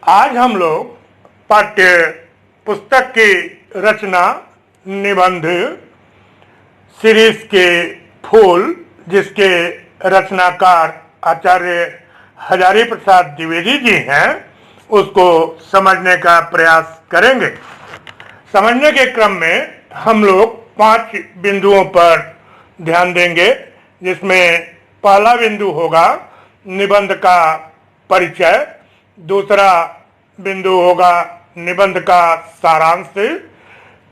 आज हम लोग पाठ्य पुस्तक की रचना निबंध सीरीज के फूल, जिसके रचनाकार आचार्य हजारी प्रसाद द्विवेदी जी हैं, उसको समझने का प्रयास करेंगे। समझने के क्रम में हम लोग 5 बिंदुओं पर ध्यान देंगे, जिसमें पहला बिंदु होगा निबंध का परिचय, दूसरा बिंदु होगा निबंध का सारांश,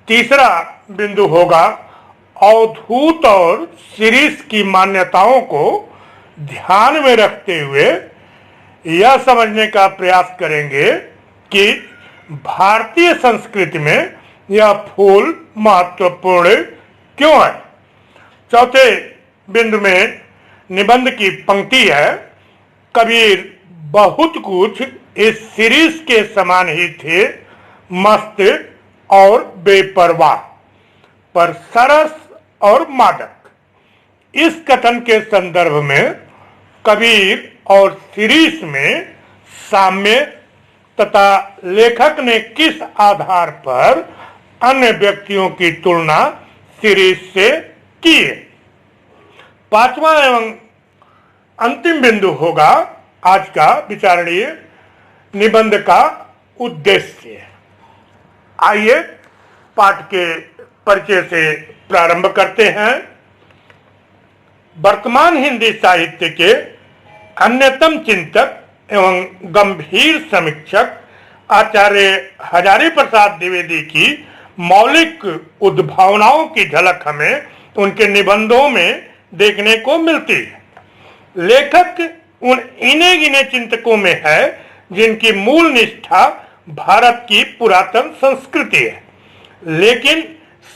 तीसरा बिंदु होगा अवधूत और सीरीज की मान्यताओं को ध्यान में रखते हुए यह समझने का प्रयास करेंगे कि भारतीय संस्कृति में यह फूल महत्वपूर्ण क्यों है। चौथे बिंदु में निबंध की पंक्ति है, कबीर बहुत कुछ इस सीरीज के समान ही थे, मस्त और बेपरवाह, पर सरस और मादक। इस कथन के संदर्भ में कबीर और सीरीज में साम्य तथा लेखक ने किस आधार पर अन्य व्यक्तियों की तुलना सीरीज से की है। पांचवा एवं अंतिम बिंदु होगा आज का विचारणीय निबंध का उद्देश्य। आइए पाठ के परिचय से प्रारंभ करते हैं। वर्तमान हिंदी साहित्य के अन्यतम चिंतक एवं गंभीर समीक्षक आचार्य हजारी प्रसाद द्विवेदी की मौलिक उद्भावनाओं की झलक हमें उनके निबंधों में देखने को मिलती है। लेखक उन इने गिने चिंतकों में है जिनकी मूल निष्ठा भारत की पुरातन संस्कृति है, लेकिन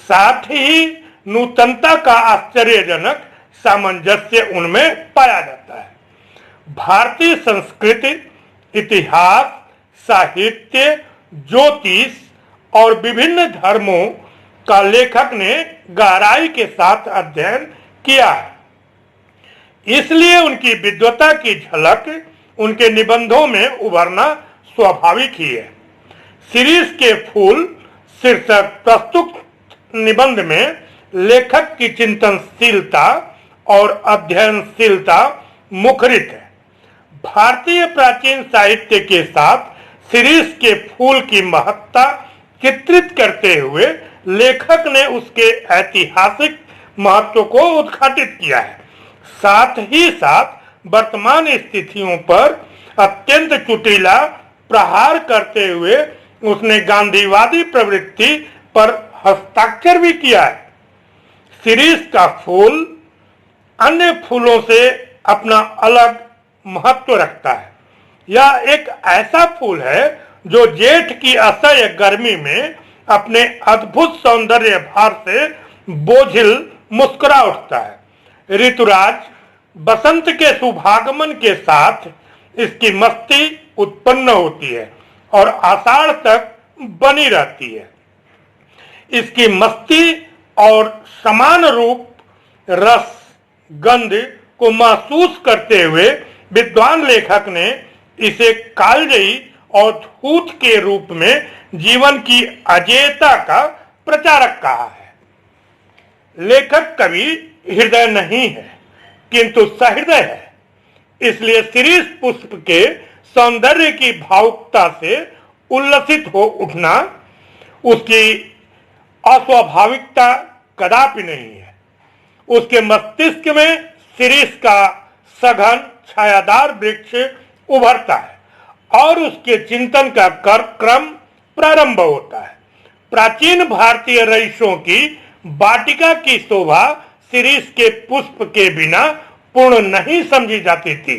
साथ ही नूतनता का आश्चर्यजनक सामंजस्य उनमें पाया जाता है। भारतीय संस्कृति, इतिहास, साहित्य, ज्योतिष और विभिन्न धर्मों का लेखक ने गहराई के साथ अध्ययन किया है, इसलिए उनकी विद्वता की झलक उनके निबंधों में उभरना स्वाभाविक ही है। सीरीज के फूल शीर्षक प्रस्तुत निबंध में लेखक की चिंतनशीलता और अध्ययनशीलता मुखरित है। भारतीय प्राचीन साहित्य के साथ सीरीज के फूल की महत्ता चित्रित करते हुए लेखक ने उसके ऐतिहासिक महत्व को उद्घाटित किया है। साथ ही साथ वर्तमान स्थितियों पर अत्यंत कुटिला प्रहार करते हुए उसने गांधीवादी प्रवृत्ति पर हस्ताक्षर भी किया है। सीरीज का फूल अन्य फूलों से अपना अलग महत्व रखता है। यह एक ऐसा फूल है जो जेठ की असह्य गर्मी में अपने अद्भुत सौंदर्य भार से बोझिल मुस्कुरा उठता है। ऋतुराज बसंत के शुभागमन के साथ इसकी मस्ती उत्पन्न होती है और आषाढ़ तक बनी रहती है। इसकी मस्ती और समान रूप, रस, गंध को महसूस करते हुए विद्वान लेखक ने इसे कालजयी और धूत के रूप में जीवन की अजेयता का प्रचारक कहा है। लेखक कवि हृदय नहीं है, किंतु सहृदय है, इसलिए सीरीज पुष्प के सौंदर्य की भावुकता से उल्लसित हो उठना उसकी अस्वाभाविकता कदापि नहीं है। उसके मस्तिष्क में सीरीज का सघन छायादार वृक्ष उभरता है और उसके चिंतन का क्रम प्रारंभ होता है। प्राचीन भारतीय रईसों की वाटिका की शोभा सीरीज के पुष्प के बिना पूर्ण नहीं समझी जाती थी।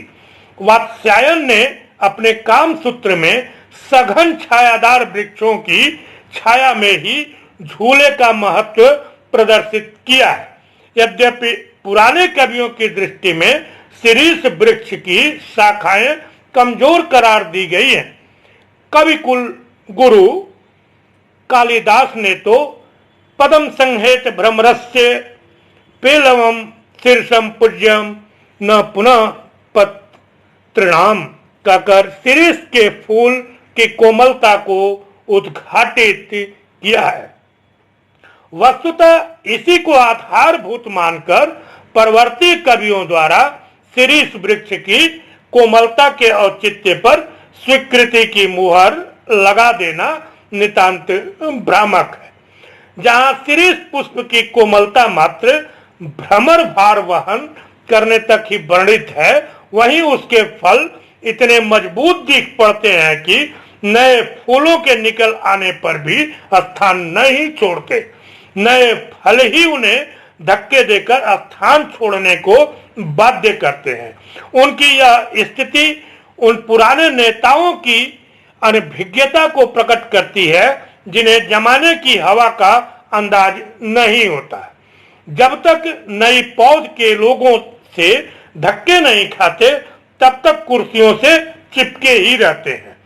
वात्स्यायन ने अपने काम सूत्र में सघन छायादार वृक्षों की छाया में ही झूले का महत्व प्रदर्शित किया है। यद्यपि पुराने कवियों की दृष्टि में सीरीज वृक्ष की शाखाएं कमजोर करार दी गई हैं। कवि कुल गुरु कालिदास ने तो पदम संहेत भ्रमरस्य पेलवम शीर्षम पूज्यम न पुनः पत्रणाम कहकर सीरीज के फूल की कोमलता को उद्घाटित किया है। वस्तुतः इसी को आधारभूत मानकर परवर्ती कवियों द्वारा शीरीष वृक्ष की कोमलता के औचित्य पर स्वीकृति की मुहर लगा देना नितांत भ्रामक है। जहां शीरीष पुष्प की कोमलता मात्र भ्रमर भार वहन करने तक ही वर्णित है, वहीं उसके फल इतने मजबूत दिख पड़ते हैं कि नए फूलों के निकल आने पर भी स्थान नहीं छोड़ते। नए फल ही उन्हें धक्के देकर स्थान छोड़ने को बाध्य करते हैं। उनकी यह स्थिति उन पुराने नेताओं की अनभिज्ञता को प्रकट करती है जिन्हें जमाने की हवा का अंदाज नहीं होता। जब तक नई पौध के लोगों से धक्के नहीं खाते तब तक कुर्सियों से चिपके ही रहते हैं।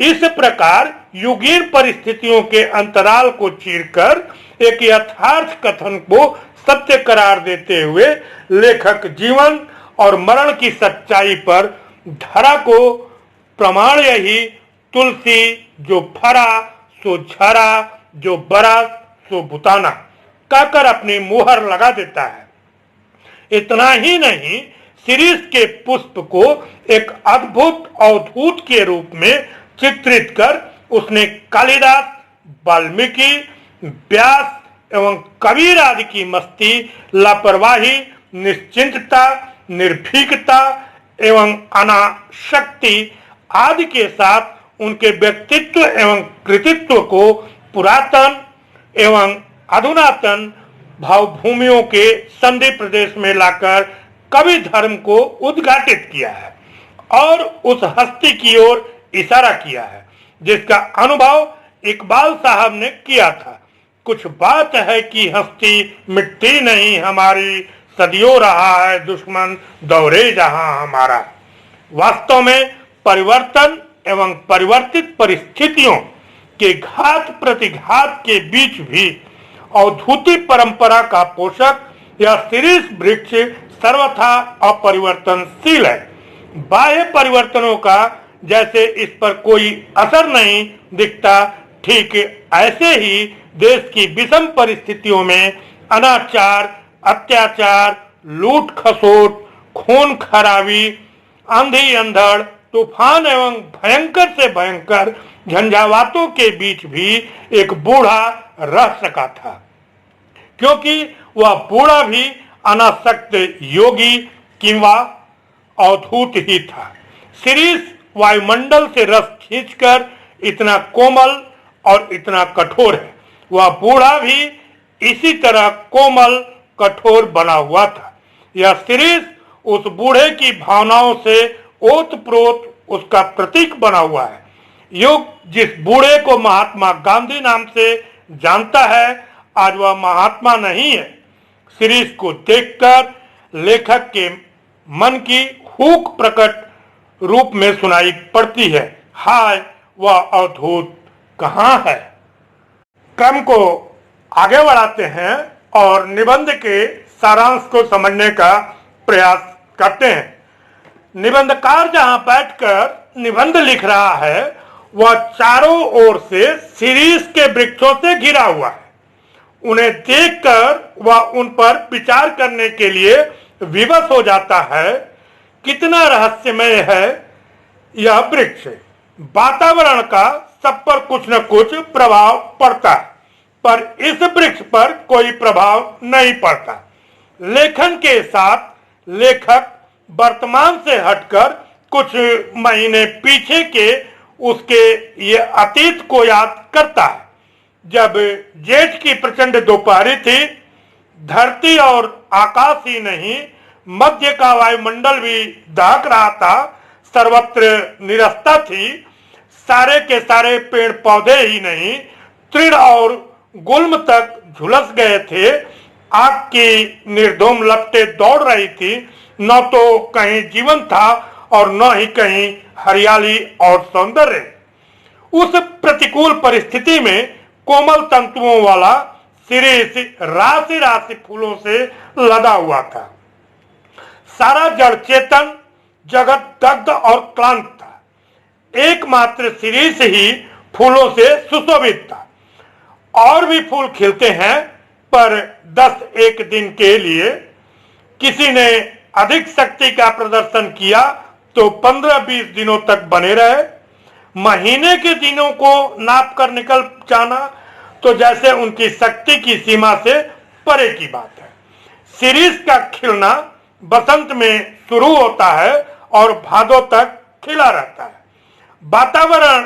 इस प्रकार युगीन परिस्थितियों के अंतराल को चीरकर एक यथार्थ कथन को सत्य करार देते हुए लेखक जीवन और मरण की सच्चाई पर धरा को प्रमाण यही तुलसी जो फरा सो झरा, जो बरा सो बुताना कहकर अपनी मुहर लगा देता है। इतना ही नहीं, शीरीष के पुष्प को एक अद्भुत अवधूत के रूप में चित्रित कर उसने कालिदास, वाल्मीकि, व्यास एवं कबीर आदि की मस्ती, लापरवाही, निश्चिंतता, निर्भीकता एवं अनासक्ति आदि के साथ उनके व्यक्तित्व एवं कृतित्व को पुरातन एवं अधुनातन भावभूमियों के संधि प्रदेश में लाकर कवि धर्म को उद्घाटित किया है और उस हस्ती की ओर इशारा किया है जिसका अनुभव इकबाल साहब ने किया था। कुछ बात है कि हस्ती मिटती नहीं हमारी, सदियों रहा है दुश्मन दौरे जहां हमारा। वास्तव में परिवर्तन एवं परिवर्तित परिस्थितियों के घात प्रतिघात के बीच भी अवधूती परंपरा का पोषक यह शीरीष वृक्ष सर्वथा अपरिवर्तनशील है। बाह्य परिवर्तनों का जैसे इस पर कोई असर नहीं दिखता, ठीक ऐसे ही देश की विषम परिस्थितियों में अनाचार, अत्याचार, लूट खसोट, खून खराबी, आंधी अंधड़, तूफान एवं भयंकर से भयंकर झंझावातों के बीच भी एक बूढ़ा रह सका था, क्योंकि वह बूढ़ा भी अनासक्त योगी किंवा अवधूत ही था। शीरीष वायुमंडल से रस खींचकर इतना कोमल और इतना कठोर है, वह बूढ़ा भी इसी तरह कोमल कठोर बना हुआ था। यह शीरीष उस बूढ़े की भावनाओं से ओतप्रोत उसका प्रतीक बना हुआ है। युग जिस बूढ़े को महात्मा गांधी नाम से जानता है आज वह महात्मा नहीं है। शीरीष को देखकर लेखक के मन की हुक प्रकट रूप में सुनाई पड़ती है, हाय वह अवधूत कहाँ है। क्रम को आगे बढ़ाते हैं और निबंध के सारांश को समझने का प्रयास करते हैं। निबंधकार जहां बैठकर निबंध लिख रहा है वह चारों ओर से शीरीष के वृक्षों से घिरा हुआ है। उन्हें देखकर वह उन पर विचार करने के लिए विवश हो जाता है। कितना रहस्यमय है यह वृक्ष। वातावरण का सब पर कुछ न कुछ प्रभाव पड़ता है, पर इस वृक्ष पर कोई प्रभाव नहीं पड़ता। लेखन के साथ लेखक वर्तमान से हटकर कुछ महीने पीछे के उसके ये अतीत को याद करता है, जब जेठ की प्रचंड दोपहरी थी, धरती और आकाश ही नहीं मध्य का वायुमंडल भी दहक रहा था, सर्वत्र निरस्ता थी, सारे के सारे पेड़ पौधे ही नहीं तृण और गुल्म तक झुलस गए थे। आग की निर्धूम लपटें दौड़ रही थी, न तो कहीं जीवन था और न ही कहीं हरियाली और सौंदर्य। उस प्रतिकूल परिस्थिति में कोमल तंतुओं वाला शीरीष राशि राशि फूलों से लदा हुआ था। सारा जड़ चेतन जगत दग्ध और क्लांत था। एकमात्र शिरीष ही फूलों से सुशोभित था। और भी फूल खिलते हैं, पर 10-1 दिन के लिए। किसी ने अधिक शक्ति का प्रदर्शन किया तो 15-20 दिनों तक बने रहे। महीने के दिनों को नाप कर निकल जाना तो जैसे उनकी शक्ति की सीमा से परे की बात है। शिरीष का खिलना बसंत में शुरू होता है और भादों तक खिला रहता है। वातावरण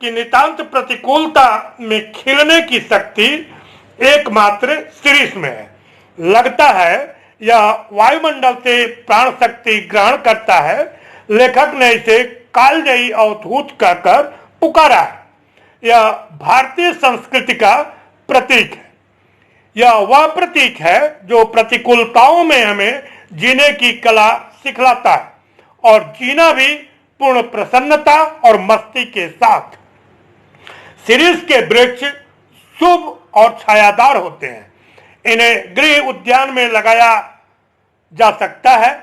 की नितांत प्रतिकूलता में खिलने की शक्ति एकमात्र शिरीष में है। लगता है यह वायुमंडल से प्राण शक्ति ग्रहण करता है। लेखक ने इसे कालजयी अवधूत कहकर पुकारा है। यह भारतीय संस्कृति का प्रतीक है। यह वह प्रतीक है जो प्रतिकूलताओं में हमें जीने की कला सिखलाता है, और जीना भी पूर्ण प्रसन्नता और मस्ती के साथ। शिरीष के वृक्ष शुभ और छायादार होते हैं। इन्हें गृह उद्यान में लगाया जा सकता है।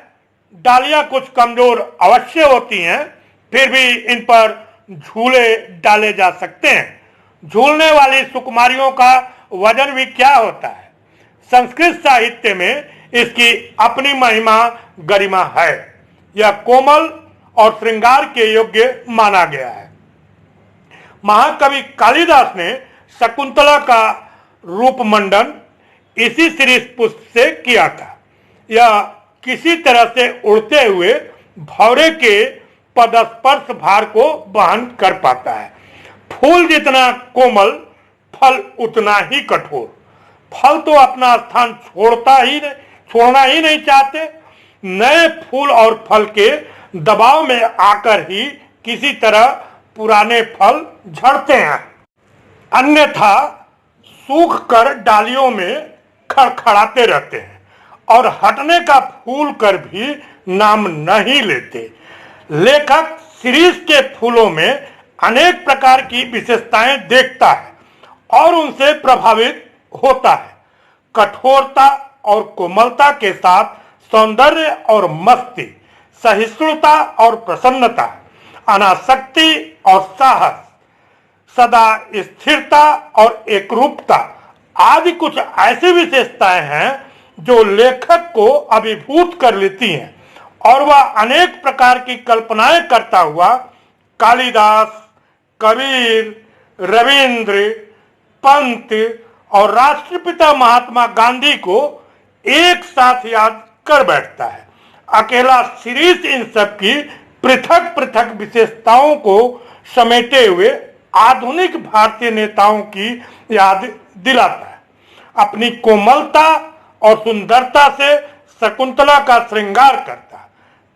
डालियां कुछ कमजोर अवश्य होती हैं, फिर भी इन पर झूले डाले जा सकते हैं। झूलने वाली सुकुमारियों का वजन भी क्या होता है। संस्कृत साहित्य में इसकी अपनी महिमा गरिमा है। यह कोमल और श्रृंगार के योग्य माना गया है। महाकवि कालिदास ने शकुंतला का रूप मंडन इसी शिरीष पुष्प से किया था। यह किसी तरह से उड़ते हुए भौरे के पदस्पर्श भार को वहन कर पाता है। फूल जितना कोमल, फल उतना ही कठोर। फल तो अपना स्थान छोड़ना ही नहीं चाहते। नए फूल और फल के दबाव में आकर ही किसी तरह पुराने फल झड़ते हैं, अन्यथा सूख कर डालियों में खड़खड़ाते रहते हैं और हटने का फूल कर भी नाम नहीं लेते। लेखक शिरीष के फूलों में अनेक प्रकार की विशेषताएं देखता है और उनसे प्रभावित होता है। कठोरता और कोमलता के साथ सौंदर्य और मस्ती, सहिष्णुता और प्रसन्नता, अनासक्ति और साहस, सदा स्थिरता और एकरूपता आदि कुछ ऐसी विशेषताएं हैं जो लेखक को अभिभूत कर लेती हैं, और वह अनेक प्रकार की कल्पनाएं करता हुआ कालिदास, कबीर, रविंद्र, पंत और राष्ट्रपिता महात्मा गांधी को एक साथ याद कर बैठता है। अकेला शिरीष इन सब की पृथक पृथक विशेषताओं को समेटे हुए आधुनिक भारतीय नेताओं की याद दिलाता है। अपनी कोमलता और सुंदरता से शकुंतला का श्रृंगार करता है।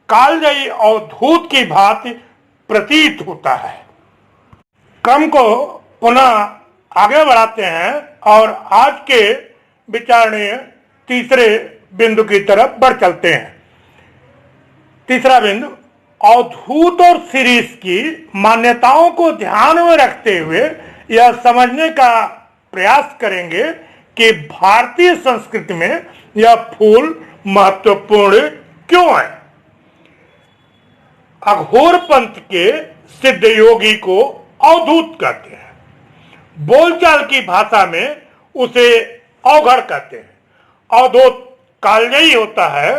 कालजयी अवधूत की भांति प्रतीत होता है। क्रम को पुनः आगे बढ़ाते हैं और आज के विचारणीय तीसरे बिंदु की तरफ बढ़ चलते हैं। तीसरा बिंदु, अवधूत और शिरीष की मान्यताओं को ध्यान में रखते हुए यह समझने का प्रयास करेंगे कि भारतीय संस्कृति में यह फूल महत्वपूर्ण क्यों है। अघोर पंथ के सिद्ध योगी को अवधूत कहते हैं। बोलचाल की भाषा में उसे अवघड़ कहते हैं। अवधूत कालजयी होता है।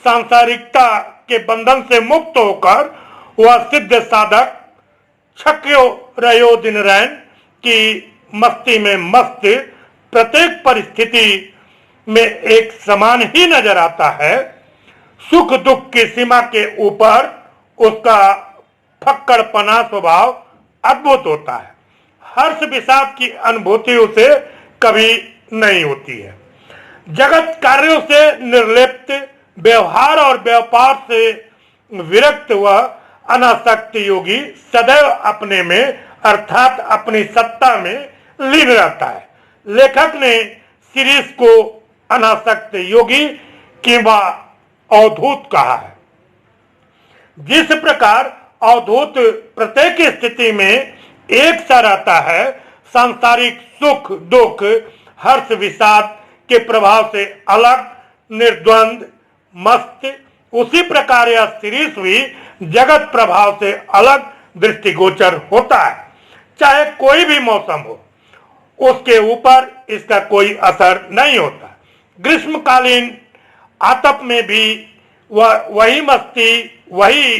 सांसारिकता के बंधन से मुक्त होकर वह सिद्ध साधक छक्यो रयो दिन रैन की मस्ती में मस्त प्रत्येक परिस्थिति में एक समान ही नजर आता है। सुख दुख की सीमा के ऊपर उसका फक्कड़पना स्वभाव अद्भुत होता है। हर्ष विषाद की अनुभूति उसे कभी नहीं होती है। जगत कार्यों से निर्लिप्त, व्यवहार और व्यापार से विरक्त वह अनासक्त योगी सदैव अपने में अर्थात अपनी सत्ता में लीन रहता है। लेखक ने शिरीष को अनासक्त योगी किंवा अवधूत कहा है। जिस प्रकार अवधूत प्रत्येक स्थिति में एक सा रहता है, सांसारिक सुख दुख हर्ष विषाद के प्रभाव से अलग, निर्द्वंद, मस्त, उसी प्रकार यह शिरीष भी जगत प्रभाव से अलग दृष्टिगोचर होता है। चाहे कोई भी मौसम हो, उसके ऊपर इसका कोई असर नहीं होता। ग्रीष्मकालीन आतप में भी वही मस्ती, वही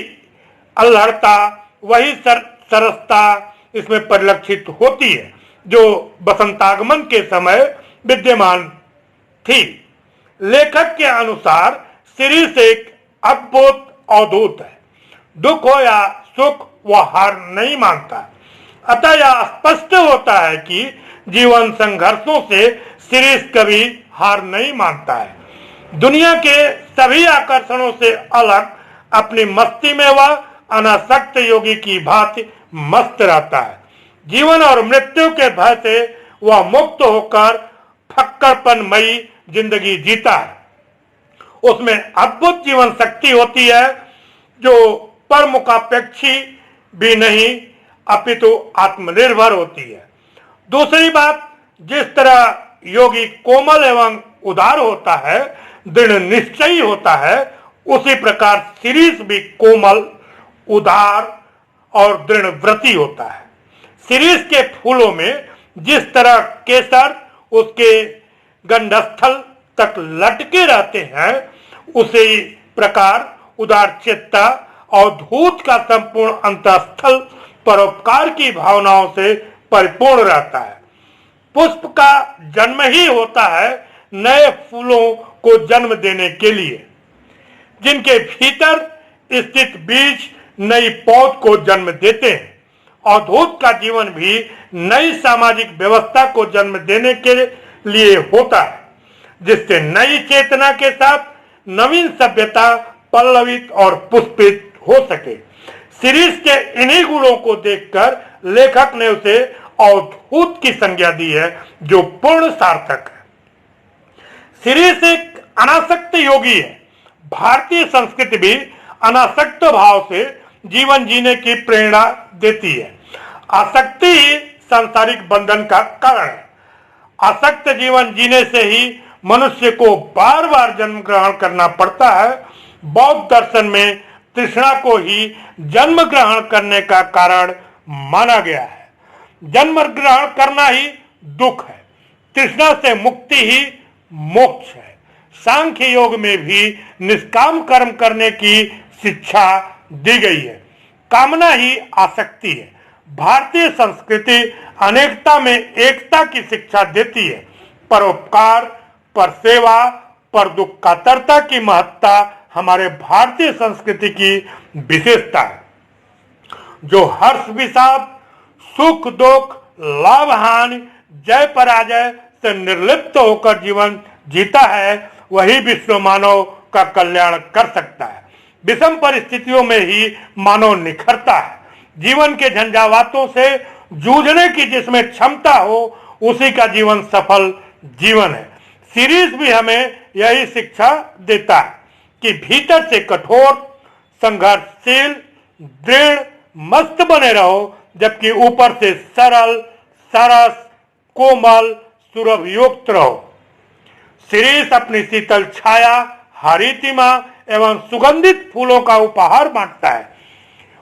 अल्हड़ता, वही सरसता इसमें परिलक्षित होती है जो बसंतागमन के समय विद्यमान थी। लेखक के अनुसार शिरीष एक अद्भुत अवधूत है। दुख हो या सुख वह हार नहीं मानता। अतः यह स्पष्ट होता है कि जीवन संघर्षों से शिरीष कभी हार नहीं मानता है। दुनिया के सभी आकर्षणों से अलग अपनी मस्ती में वह अनासक्त योगी की भांति मस्त रहता है। जीवन और मृत्यु के भय से वह मुक्त होकर फक्करपनमयी जिंदगी जीता है। उसमें अद्भुत जीवन शक्ति होती है जो परमुखापेक्षी भी नहीं अपितु आत्मनिर्भर होती है। दूसरी बात, जिस तरह योगी कोमल एवं उदार होता है, दृढ़ निश्चयी होता है, उसी प्रकार शिरीष भी कोमल, उदार और दृढ़ व्रती होता है। शिरीष के फूलों में जिस तरह केसर उसके गंधस्थल तक लटके रहते हैं, उसी प्रकार उदार चित्ता और धूत का संपूर्ण अंतःस्थल परोपकार की भावनाओं से परिपूर्ण रहता है। पुष्प का जन्म ही होता है नए फूलों को जन्म देने के लिए, जिनके भीतर स्थित बीज नई पौध को जन्म देते हैं। अवधूत का जीवन भी नई सामाजिक व्यवस्था को जन्म देने के लिए होता है, जिससे नई चेतना के साथ नवीन सभ्यता पल्लवित और पुष्पित हो सके। शिरीष के इन्हीं गुणों को देखकर लेखक ने उसे अवधूत की संज्ञा दी है, जो पूर्ण सार्थक है। शिरीष एक अनासक्त योगी है। भारतीय संस्कृति भी अनासक्त भाव से जीवन जीने की प्रेरणा देती है। आसक्ति ही सांसारिक बंधन का कारण है। आसक्त जीवन जीने से ही मनुष्य को बार बार जन्म ग्रहण करना पड़ता है। बौद्ध दर्शन में तृष्णा को ही जन्म ग्रहण करने का कारण माना गया है। जन्म ग्रहण करना ही दुख है। तृष्णा से मुक्ति ही मोक्ष है। सांख्य योग में भी निष्काम कर्म करने की शिक्षा दी गई है। कामना ही आसक्ति है। भारतीय संस्कृति अनेकता में एकता की शिक्षा देती है। परोपकार, पर सेवा, पर दुख कातरता की महत्ता हमारे भारतीय संस्कृति की विशेषता है। जो हर्ष विषाद, सुख दुख, लाभ हानि, जय पराजय से निर्लिप्त होकर जीवन जीता है, वही विश्व मानव का कल्याण कर सकता है। विषम परिस्थितियों में ही मानव निखरता है। जीवन के झंझावातों से जूझने की जिसमें क्षमता हो, उसी का जीवन सफल जीवन है। शिरीष भी हमें यही शिक्षा देता है कि भीतर से कठोर, संघर्षशील, दृढ़, मस्त बने रहो, जबकि ऊपर से सरल, सरस, कोमल, सुरभ युक्त रहो। शिरीष अपनी शीतल छाया, हरितिमा एवं सुगंधित फूलों का उपहार बांटता है।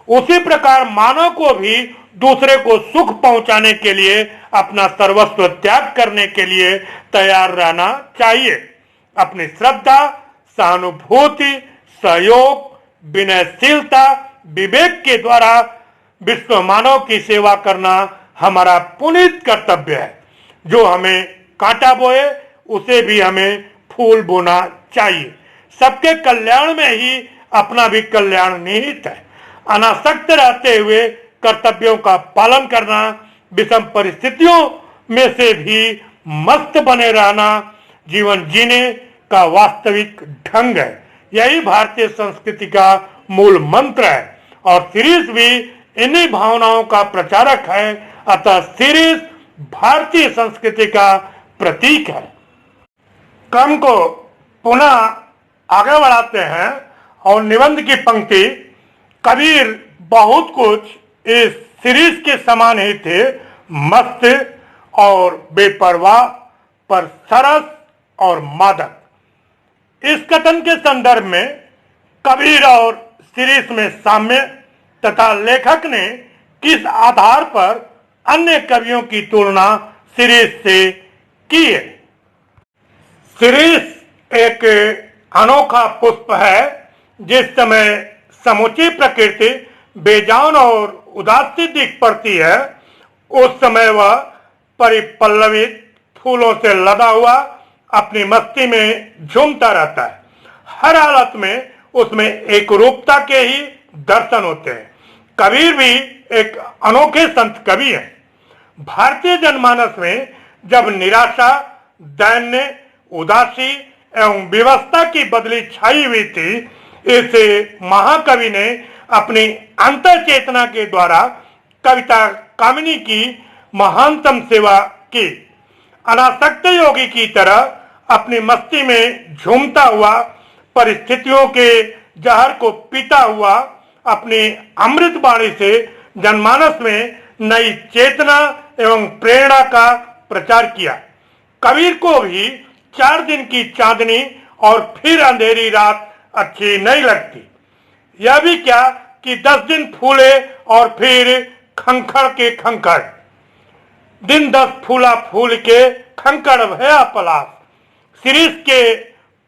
उसी प्रकार मानव को भी दूसरे को सुख पहुंचाने के लिए अपना सर्वस्व त्याग करने के लिए तैयार रहना चाहिए। अपनी श्रद्धा, सहानुभूति, सहयोग, विनयशीलता, विवेक के द्वारा विश्व मानव की सेवा करना हमारा पुनीत कर्तव्य है। जो हमें कांटा बोए, उसे भी हमें फूल बोना चाहिए। सबके कल्याण में ही अपना भी कल्याण निहित है। अनासक्त रहते हुए कर्तव्यों का पालन करना, विषम परिस्थितियों में से भी मस्त बने रहना जीवन जीने का वास्तविक ढंग है। यही भारतीय संस्कृति का मूल मंत्र है और शिरीष भी इन्हीं भावनाओं का प्रचारक है। अतः शिरीष भारतीय संस्कृति का प्रतीक है। क्रम को पुनः आगे बढ़ाते हैं और निबंध की पंक्ति, कबीर बहुत कुछ इस शिरीष के समान ही थे, मस्त और बेपरवाह, पर सरस और मादक। इस कथन के संदर्भ में कबीर और शिरीष में साम्य तथा लेखक ने किस आधार पर अन्य कवियों की तुलना शिरीष से की है? शिरीष एक अनोखा पुष्प है। जिस समय समूची प्रकृति बेजान और उदास दिख पड़ती है, उस समय वह परिपल्लवित फूलों से लदा हुआ अपनी मस्ती में झूमता रहता है। हर हालत में उसमें एक रूपता के ही दर्शन होते हैं। कबीर भी एक अनोखे संत कवि हैं। भारतीय जनमानस में जब निराशा, दैन्य, उदासी एवं विवशता की बदली छाई हुई थी, इस महाकवि ने अपनी अंतर चेतना के द्वारा कविता कामिनी की महानतम सेवा की। अनासक्त योगी की तरह अपनी मस्ती में झूमता हुआ, परिस्थितियों के जहर को पीता हुआ, अपनी अमृत वाणी से जनमानस में नई चेतना एवं प्रेरणा का प्रचार किया। कबीर को भी 4 दिन की चांदनी और फिर अंधेरी रात अच्छी नहीं लगती। यह भी क्या कि 10 दिन फूले और फिर खंखड़ के खंखड़। दिन 10 फूला फूल के खंखड़ भया पलाश। शिरीष के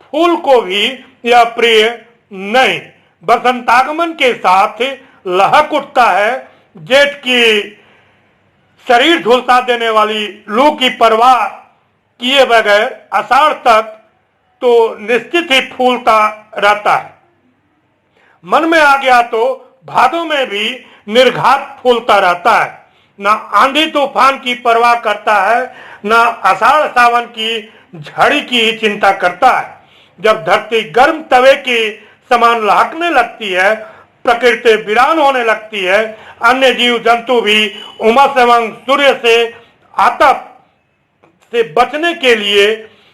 फूल को भी यह प्रिय नहीं। बसंतागमन के साथ लहक उठता है। जेठ की शरीर झुलसा देने वाली लू की परवाह किए बगैर आषाढ़ तक तो निश्चित ही फूलता रहता है। मन में आ गया तो भादों में भी निर्घात फूलता रहता है। न आंधी तूफान की परवाह करता है, न आषाढ़ सावन की झड़ी की ही चिंता करता है। जब धरती गर्म तवे के समान लहकने लगती है, प्रकृति वीरान होने लगती है, अन्य जीव जंतु भी उमस एवं सूर्य से आतप से बचने के लिए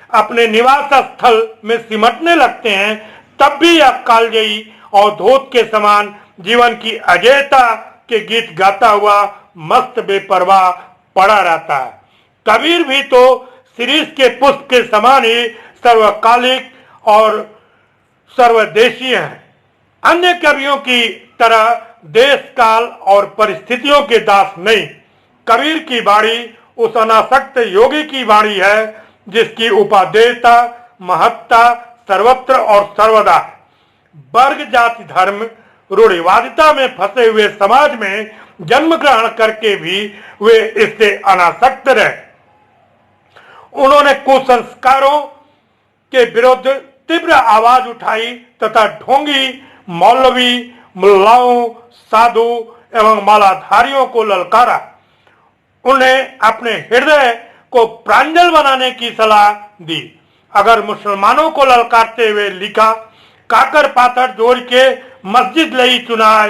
अपने निवास स्थल में सिमटने लगते हैं, तब भी यह कालजयी और धूत के समान जीवन की अजेयता के गीत गाता हुआ मस्त बेपरवाह पड़ा रहता है। कबीर भी तो शिरीष के पुष्प के समान ही सर्वकालिक और सर्वदेशीय हैं। अन्य कवियों की तरह देश, काल और परिस्थितियों के दास नहीं। कबीर की वाणी उस अनासक्त योगी की वाणी है जिसकी उपादेयता, महत्ता सर्वत्र और सर्वदा। वर्ग, जाति, धर्म, रूढ़िवादिता में फंसे हुए समाज में जन्म ग्रहण करके भी वे इससे अनासक्त रहे। उन्होंने कुसंस्कारों के विरुद्ध तीव्र आवाज उठाई तथा ढोंगी, मौलवी, मुल्लाओं, साधु एवं मालाधारियों को ललकारा। उन्हें अपने हृदय को प्रांजल बनाने की सलाह दी। अगर मुसलमानों को ललकारते हुए लिखा, काकर पाथर जोड़ के मस्जिद लई चुनाए,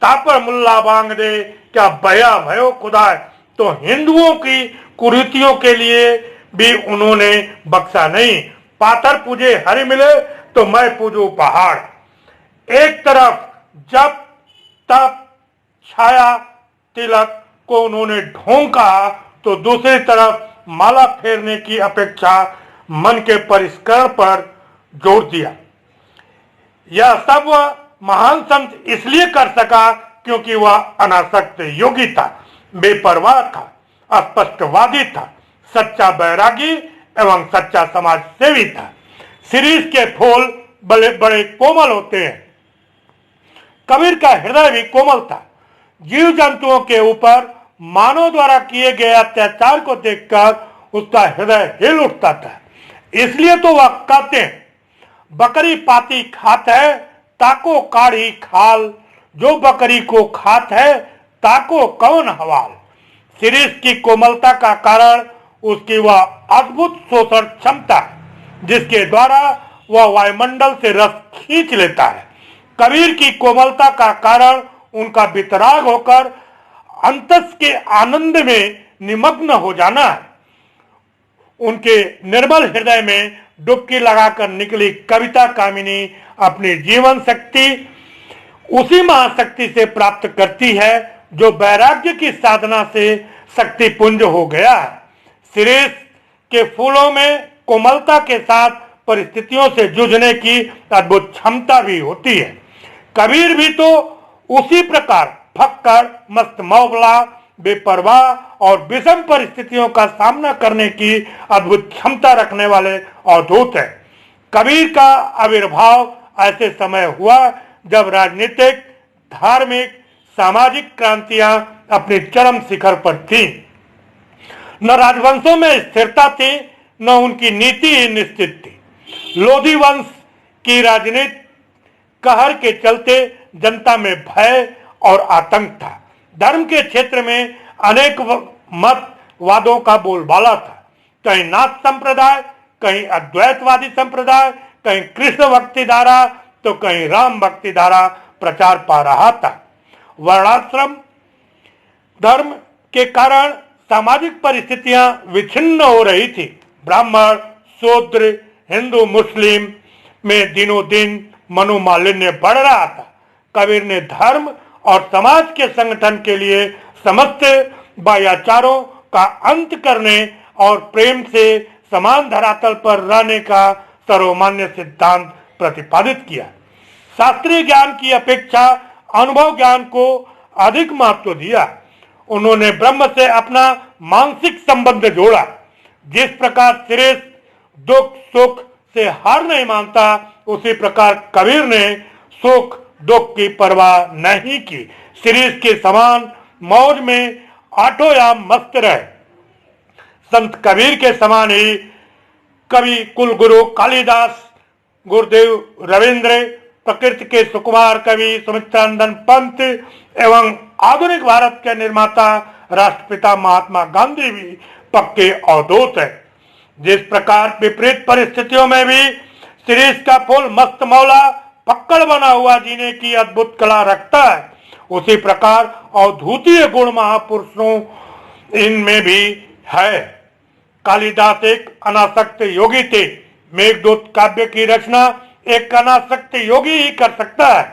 तापर मुल्ला बांग दे क्या बया भयो खुदाए, तो हिंदुओं की कुरीतियों के लिए भी उन्होंने बख्शा नहीं। पाथर पूजे हरि मिले तो मैं पूजू पहाड़। एक तरफ जब तप, छाया, तिलक को उन्होंने ढोंग कहा, तो दूसरी तरफ माला फेरने की अपेक्षा मन के परिष्करण पर जोर दिया। यह सब वह महान संत इसलिए कर सका क्योंकि वह अनासक्त योगी था, बेपरवाह था, अस्पष्टवादी था, सच्चा बैरागी एवं सच्चा समाज सेवी था। शिरीष के फूल बड़े बड़े कोमल होते हैं। कबीर का हृदय भी कोमल था। जीव जंतुओं के ऊपर मानव द्वारा किए गए अत्याचार को देखकर उसका हृदय हिल उठता था। इसलिए तो वह कहते हैं, बकरी पाती खात है ताको काढ़ी खाल, जो बकरी को खात है ताको कौन हवाल। शिरीष की कोमलता का कारण उसकी वह अद्भुत शोषण क्षमता है, जिसके द्वारा वह वायुमंडल से रस खींच लेता है। कबीर की कोमलता का कारण उनका वितराग होकर अंतस के आनंद में निमग्न हो जाना है। उनके निर्मल हृदय में डुबकी लगाकर निकली कविता कामिनी अपनी जीवन शक्ति उसी महाशक्ति से प्राप्त करती है जो वैराग्य की साधना से शक्ति पुंज हो गया है। शिरीष के फूलों में कोमलता के साथ परिस्थितियों से जूझने की अद्भुत क्षमता भी होती है। कबीर भी तो उसी प्रकार फक्कड़, मस्त मौला, बेपरवाह और विषम परिस्थितियों का सामना करने की अद्भुत क्षमता रखने वाले अवधूत है। कबीर का आविर्भाव ऐसे समय हुआ जब राजनीतिक, धार्मिक, सामाजिक क्रांतियां अपनी चरम शिखर पर थीं। न राजवंशों में स्थिरता थी, न उनकी नीति निश्चित थी। लोधी वंश की राजनीति कहर के चलते जनता में भय और आतंक था। धर्म के क्षेत्र में अनेक मतवादों का बोलबाला था। कहीं नाथ संप्रदाय, कहीं अद्वैतवादी संप्रदाय, कहीं कृष्ण भक्ति धारा तो कहीं राम भक्ति धारा प्रचार पा रहा था। वर्णाश्रम धर्म के कारण सामाजिक परिस्थितियां विच्छिन्न हो रही थी। ब्राह्मण, शूद्र, हिंदू, मुस्लिम में दिनों दिन मनोमालिन्य बढ़ रहा था। कबीर ने धर्म और समाज के संगठन के लिए समस्त बाह्याचारों का अंत करने और प्रेम से समान धरातल पर रहने का सर्वमान्य सिद्धांत प्रतिपादित किया। शास्त्रीय ज्ञान की अपेक्षा अनुभव ज्ञान को अधिक महत्व दिया। उन्होंने ब्रह्म से अपना मानसिक संबंध जोड़ा। जिस प्रकार सुरेश दुख सुख से हार नहीं मानता, उसी प्रकार कबीर ने सुख दुख की परवाह नहीं की। सुरेश के समान मौज में आठोयाम मस्त रहे। संत कबीर के समान ही कवि कुलगुरु कालिदास, गुरुदेव रविंद्र, प्रकृति के सुकुमार कवि सुमित्रानंद पंत एवं आधुनिक भारत के निर्माता राष्ट्रपिता महात्मा गांधी भी पक्के अवधूत है। जिस प्रकार विपरीत परिस्थितियों में भी शिरीष का फूल मस्त मौला पक्कड़ बना हुआ जीने की अद्भुत कला रखता है, उसी प्रकार अवधूतीय गुण महापुरुषों इनमें भी है। कालिदास एक अनासक्त योगी थे। मेघदूत काव्य की रचना एक अनासक्त योगी ही कर सकता है।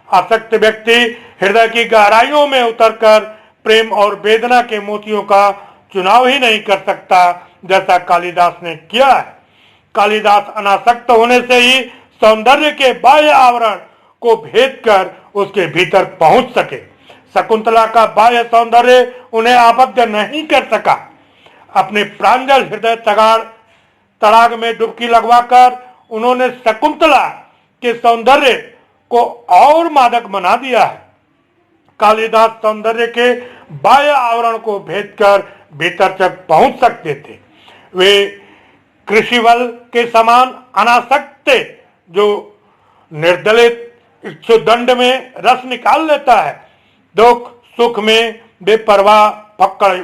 आसक्त व्यक्ति हृदय की गहराइयों में उतरकर प्रेम और वेदना के मोतियों का चुनाव ही नहीं कर सकता, जैसा कालिदास ने किया है। कालिदास अनासक्त होने से ही सौंदर्य के बाह्य आवरण को भेद कर उसके भीतर पहुंच सके। शकुंतला का बाह्य सौंदर्य उन्हें आबद्ध नहीं कर सका। अपने प्रांजल हृदय तड़ाग में डुबकी लगवाकर उन्होंने शकुंतला के सौंदर्य को और मादक बना दिया है। कालिदास सौंदर्य के बाह्य आवरण को भेद कर भीतर तक पहुंच सकते थे। वे कृषिवल के समान अनासक्त थे, जो निर्दलित इच्छुदंड में रस निकाल लेता है। दुख सुख में बेपरवाह फक्कड़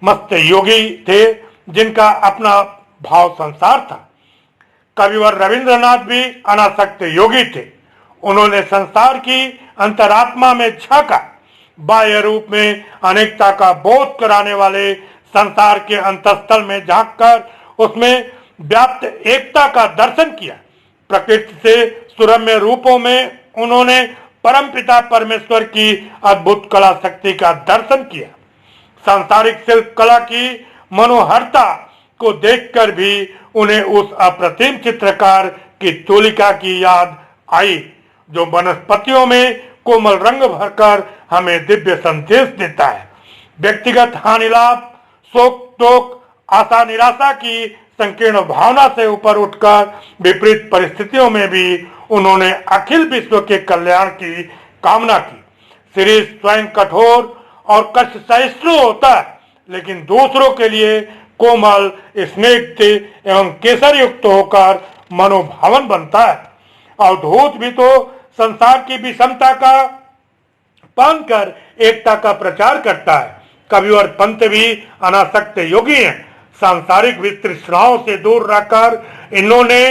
मस्त योगी थे, जिनका अपना भाव संसार था। कविवर रविंद्रनाथ भी अनासक्त योगी थे। उन्होंने संसार की अंतरात्मा में झांका। बाह्य रूप में अनेकता का बोध कराने वाले संसार के अंतस्थल में झांककर उसमें व्याप्त एकता का दर्शन किया। प्रकृति से सुरम्य रूपों में उन्होंने परमपिता परमेश्वर की अद्भुत कला शक्ति का दर्शन किया। सांसारिक शिल्प कला की मनोहरता को देखकर भी उन्हें उस अप्रतिम चित्रकार की तूलिका की याद आई, जो वनस्पतियों में कोमल रंग भरकर हमें दिव्य संदेश देता है। व्यक्तिगत हानि लाभ, शोक दुख, आशा निराशा की संकीर्ण भावना से ऊपर उठकर विपरीत परिस्थितियों में भी उन्होंने अखिल विश्व के कल्याण की कामना की। शिरीष स्वयं कठोर और कष्ट सहिष्णु होता है, लेकिन दूसरों के लिए कोमल, स्निग्ध एवं केसर युक्त होकर मनोभावन बनता है। अवधूत भी तो संसार की विषमता का पान कर एकता का प्रचार करता है। कवि और पंत भी अनासक्त योगी हैं। सांसारिक वितृष्णाओं से दूर रहकर इन्होंने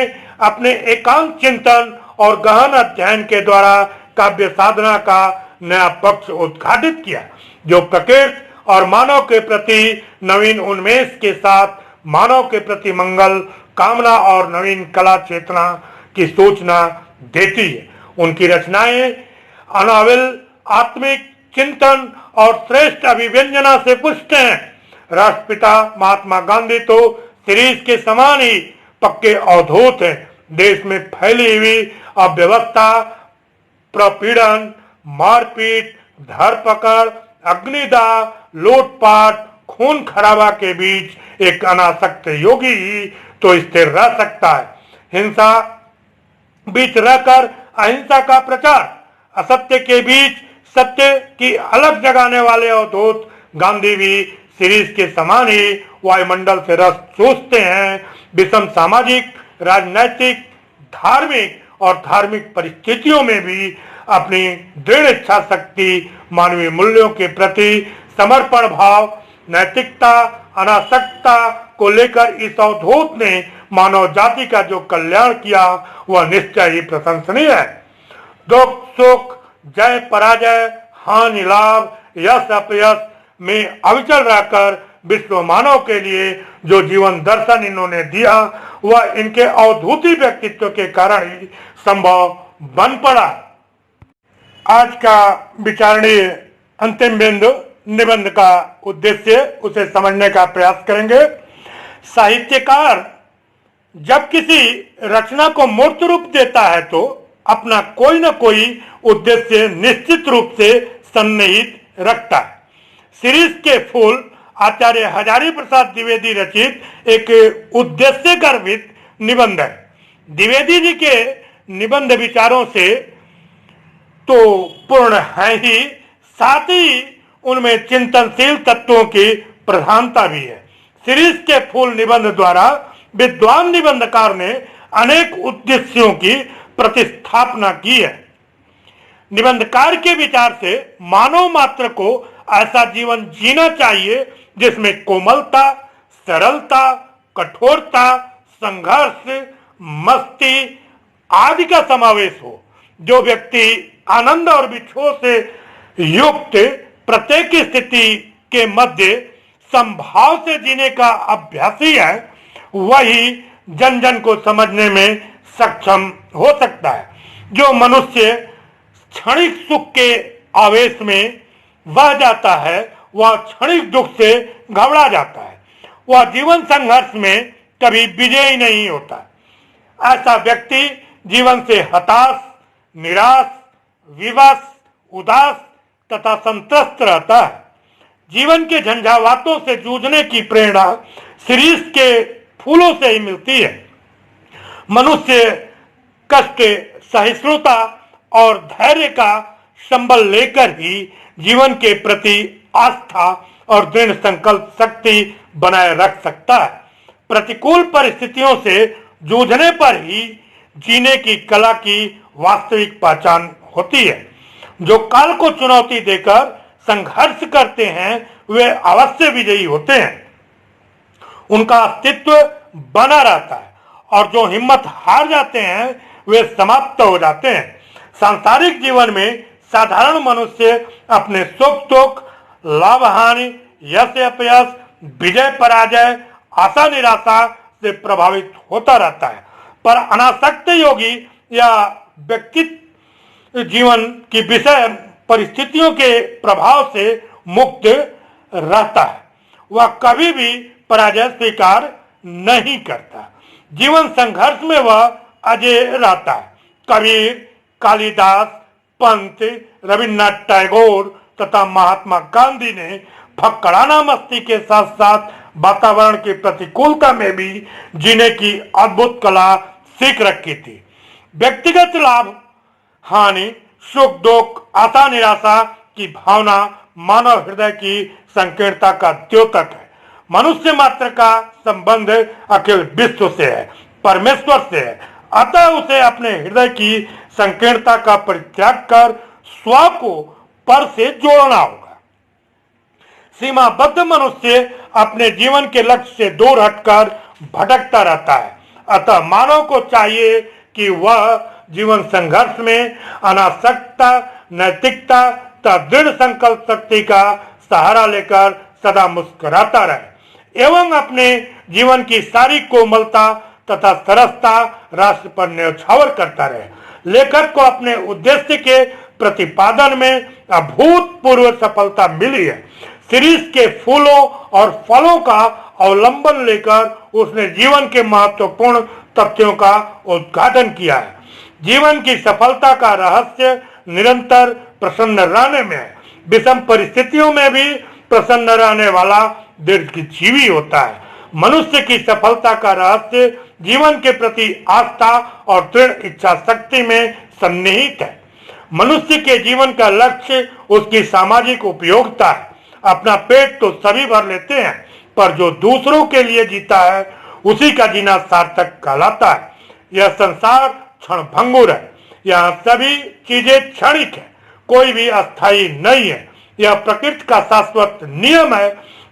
अपने एकांत चिंतन और गहन अध्ययन के द्वारा काव्य साधना का नया पक्ष उद्घाटित किया, जो प्रकृति और मानव के प्रति नवीन उन्मेष के साथ मानव के प्रति मंगल कामना और नवीन कला चेतना की सूचना देती है। उनकी रचनाएं अनाविल आत्मिक चिंतन और श्रेष्ठ अभिव्यंजना से पुष्ट हैं। राष्ट्रपिता महात्मा गांधी तो शिरीष के समान ही पक्के अवधूत हैं। देश में फैली हुई अव्यवस्था, प्रपीड़न, मारपीट, धरपकड़, अग्निदाह, लूटपाट, खून खराबा के बीच एक अनासक्त योगी ही तो स्थिर रह सकता है। हिंसा बीच रहकर अहिंसा का प्रचार, असत्य के बीच सत्य की अलग जगाने वाले अवधूत गांधी भी सीरीज के समान ही वायुमंडल से रस चूसते हैं। विषम सामाजिक, राजनैतिक, धार्मिक और धार्मिक परिस्थितियों में भी अपनी दृढ़ इच्छा शक्ति, मानवीय मूल्यों के प्रति समर्पण भाव, नैतिकता, अनासक्तता को लेकर इस अवधूत ने मानव जाति का जो कल्याण किया वह निश्चय ही प्रशंसनीय है। दुख सुख, जय पराजय, हानि लाभ, यश अपयश में अविचल रहकर विश्व मानव के लिए जो जीवन दर्शन इन्होंने दिया वह इनके अवधूती व्यक्तित्व के कारण ही संभव बन पड़ा। आज का विचारणीय अंतिम बिंदु निबंध का उद्देश्य, उसे समझने का प्रयास करेंगे। साहित्यकार जब किसी रचना को मूर्त रूप देता है तो अपना कोई न कोई उद्देश्य निश्चित रूप से सन्निहित रखता है। सीरीज के फूल आचार्य हजारी प्रसाद द्विवेदी रचित एक उद्देश्य गर्भित निबंध है। द्विवेदी जी के निबंध विचारों से तो पूर्ण है ही, साथ ही उनमें चिंतनशील तत्वों की प्रधानता भी है। सीरीज के फूल निबंध द्वारा विद्वान निबंधकार ने अनेक उद्देश्यों की प्रतिस्थापना की है। निबंधकार के विचार से मानव मात्र को ऐसा जीवन जीना चाहिए जिसमें कोमलता, सरलता, कठोरता, संघर्ष, मस्ती आदि का समावेश हो। जो व्यक्ति आनंद और विक्षोभ से युक्त प्रत्येक स्थिति के मध्य संभाव से जीने का अभ्यासी है वही जन जन को समझने में सक्षम हो सकता है। जो मनुष्य क्षणिक सुख के आवेश में बह जाता है वह क्षणिक दुख से घबरा जाता है, वह जीवन संघर्ष में कभी विजयी नहीं होता। ऐसा व्यक्ति जीवन से हताश, निराश, विवश, उदास तथा संत्रस्त रहता है। जीवन के झंझावातों से जूझने की प्रेरणा सीरीज के फूलों से ही मिलती है। मनुष्य कष्ट, सहिष्णुता और धैर्य का संबल लेकर ही जीवन के प्रति आस्था और दृढ़ संकल्प शक्ति बनाए रख सकता है। प्रतिकूल परिस्थितियों से जूझने पर ही जीने की कला की वास्तविक पहचान होती है। जो काल को चुनौती देकर संघर्ष करते हैं वे अवश्य विजयी होते हैं, उनका अस्तित्व बना रहता है, और जो हिम्मत हार जाते हैं वे समाप्त हो जाते हैं। सांसारिक जीवन में साधारण मनुष्य अपने सुख दुख, लाभ हानि, यश अपयश, विजय पराजय, आशा निराशा से प्रभावित होता रहता है, पर अनासक्त योगी या व्यक्तित्व जीवन की विषय परिस्थितियों के प्रभाव से मुक्त रहता है। वह कभी भी पराजय स्वीकार नहीं करता। जीवन संघर्ष में वह अजय रहता है। कबीर, कालिदास, पंत, रविन्द्रनाथ टैगोर तथा महात्मा गांधी ने फक्कड़ाना मस्ती के साथ साथ वातावरण की प्रतिकूलता में भी जीने की अद्भुत कला सीख रखी थी। व्यक्तिगत लाभ हानि, सुख दुख, आशा निराशा की भावना मानव हृदय की संकीर्णता का द्योतक है। मनुष्य मात्र का संबंध अखिल विश्व से है, परमेश्वर से है। अतः उसे अपने हृदय की संकीर्णता का परित्याग कर स्व को पर से जोड़ना होगा। सीमाबद्ध मनुष्य अपने जीवन के लक्ष्य से दूर हटकर भटकता रहता है। अतः मानव को चाहिए कि वह जीवन संघर्ष में अनासक्तता, नैतिकता तथा दृढ़ संकल्प शक्ति का सहारा लेकर सदा मुस्कुराता रहे एवं अपने जीवन की सारी कोमलता तथा सरसता राष्ट्र पर न्यौछावर करता रहे। लेखक को अपने उद्देश्य के प्रतिपादन में अभूतपूर्व सफलता मिली है। सीरीज के फूलों और फलों का अवलंबन लेकर उसने जीवन के महत्वपूर्ण तथ्यों का उद्घाटन किया है। जीवन की सफलता का रहस्य निरंतर प्रसन्न रहने में है। विषम परिस्थितियों में भी प्रसन्न रहने वाला दीर्घजीवी होता है। मनुष्य की सफलता का रहस्य जीवन के प्रति आस्था और दृढ़ इच्छा शक्ति में सन्निहित है। मनुष्य के जीवन का लक्ष्य उसकी सामाजिक उपयोगिता है। अपना पेट तो सभी भर लेते हैं, पर जो दूसरों के लिए जीता है उसी का जीना सार्थक कहलाता है। यह संसार क्षणभंगुर है, यहाँ सभी चीजें क्षणिक है, कोई भी अस्थायी नहीं है। यह प्रकृति का शाश्वत नियम है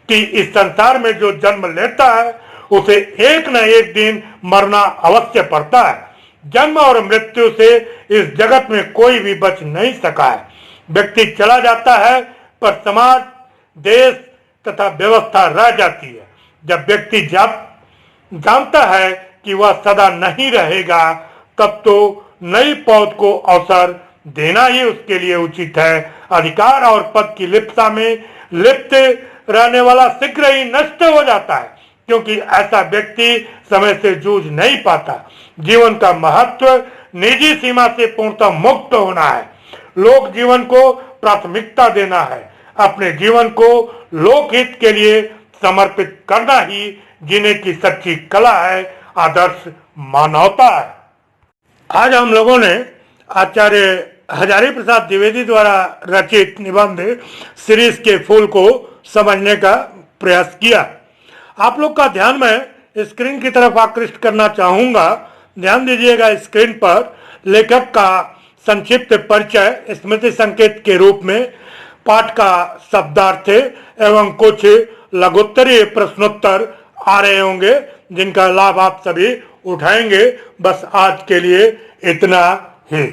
कि इस संसार में जो जन्म लेता है उसे एक न एक दिन मरना अवश्य पड़ता है। जन्म और मृत्यु से इस जगत में कोई भी बच नहीं सका है। व्यक्ति चला जाता है पर समाज, देश तथा व्यवस्था रह जाती है। जब व्यक्ति जानता है कि वह सदा नहीं रहेगा, तब तो नई पौध को अवसर देना ही उसके लिए उचित है। अधिकार और पद की लिप्सा में लिप्त रहने वाला शीघ्र ही नष्ट हो जाता है, क्योंकि ऐसा व्यक्ति समय से जूझ नहीं पाता। जीवन का महत्व निजी सीमा से पूर्णतः मुक्त होना है। लोक जीवन को प्राथमिकता देना है। अपने जीवन को लोकहित के लिए समर्पित करना ही जीने की सच्ची कला है, आदर्श मानवता है। आज हम लोगों ने आचार्य हजारी प्रसाद द्विवेदी द्वारा रचित निबंध सीरीज के फूल को समझने का प्रयास किया। आप लोग का ध्यान मैं स्क्रीन की तरफ आकृष्ट करना चाहूंगा। ध्यान दीजिएगा, स्क्रीन पर लेखक का संक्षिप्त परिचय स्मृति संकेत के रूप में पाठ का शब्दार्थ एवं कुछ लघुत्तरीय प्रश्नोत्तर आ रहे होंगे, जिनका लाभ आप सभी उठाएंगे। बस आज के लिए इतना ही।